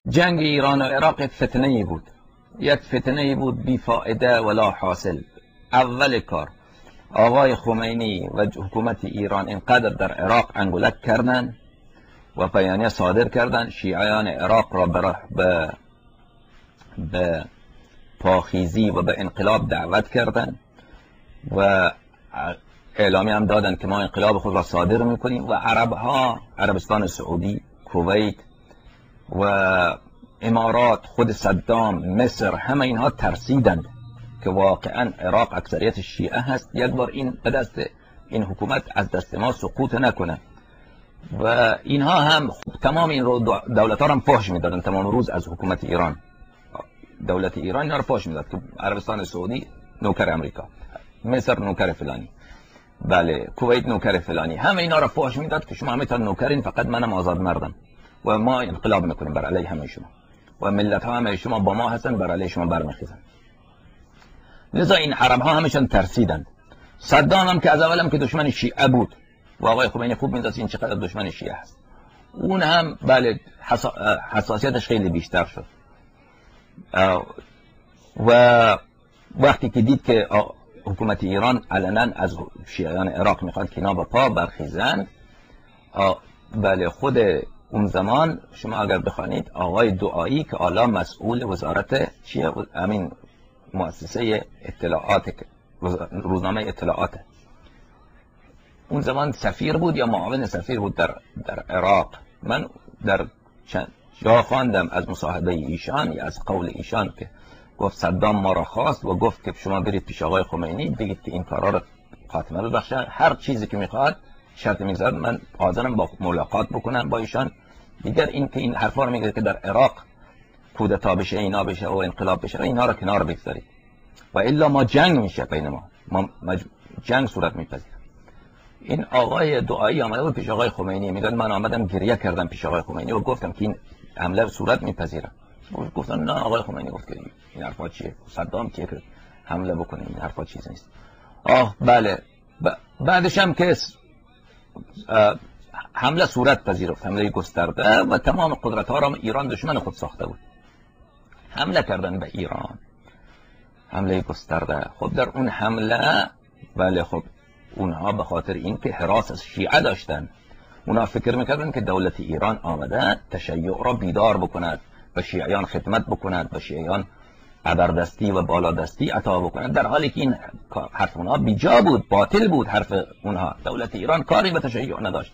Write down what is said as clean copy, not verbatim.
جنگ ایران و عراق یک فتنه بود، یک فتنه بود بی فایده ولا حاصل. اول کار آقای خمینی و حکومت ایران اینقدر در عراق انگولک کردن و بیانیه صادر کردن، شیعیان عراق را به پاخیزی و به انقلاب دعوت کردن و اعلامی هم دادن که ما انقلاب خود را صادر میکنیم. و عربها، عربستان سعودی، کویت و امارات، خود صدام، مصر، همه اینها ترسیدند که واقعا عراق اکثریت شیعه هست، یک بار این به دست این حکومت از دست ما سقوط نکنه. و اینها هم تمام این رو دولت ها هم فحش میدادن تمام روز از حکومت ایران. دولت ایران اینا رو فحش میداد که عربستان سعودی نوکر امریکا، مصر نوکر فلانی، بله کویت نوکر فلانی، همه اینا رو فحش میداد که شما همه تا نوکرین، فقط منم آزاد مردم و ما انقلاب میکنیم بر علیه همه شما و ملت ها همه شما با ما هستن، بر علیه شما برمیخیزن. لذا این عرب ها همشون ترسیدن. صدام هم که از اولم که دشمن شیعه بود و آقای خمینی خوب می‌دونست این چقدر دشمن شیعه هست، اون هم بله حساسیتش خیلی بیشتر شد. و وقتی که دید که حکومت ایران علنا از شیعیان عراق میخواد که اینا با پا برخیزن، بله خود اون زمان شما اگر بخوانید آقای دعایی که حالا مسئول وزارت همین مؤسسه اطلاعات، روزنامه اطلاعات، اون زمان سفیر بود یا معاون سفیر بود در عراق. من در چند جا خواندم از مصاحبه ایشان یا از قول ایشان که گفت صدام ما را خواست و گفت که شما برید پیش آقای خمینی بگید که این کارا رو خاتمه ببخشه، هر چیزی که میخواد شرط میذارد من حاضرم با ملاقات بکنم با ایشان. دیگر این که این حرفا رو میگه که در عراق کودتا بشه، اینا بشه و انقلاب بشه، اینا رو کنار بگذارید و الا ما جنگ میشه بین ما جنگ صورت میپذیره. این آقای دعایی آمده بود پیش آقای خمینی، میگه من آمدم گریه کردم پیش آقای خمینی و گفتم که این حمله صورت میپذیره. گفتن نه، آقای خمینی گفت که این حرفا چیه، صدام کیه که حمله بکنه، این حرفا چیز نیست. بله بعدش هم که حمله صورت پذیرفت، حمله گسترده و تمام قدرت ها را ایران دشمن خود ساخته بود، حمله کردن به ایران، حمله گسترده. خب در اون حمله بله خب اونها به خاطر اینکه هراس از شیعه داشتن، اونها فکر میکردن که دولت ایران آمده تشیع را بیدار بکند، به شیعیان خدمت بکند، به شیعیان ابردستی و بالادستی عطا بکند، در حالی که این حرف اونها بیجا بود، باطل بود حرف اونها. دولت ایران کاری به تشیع نداشت.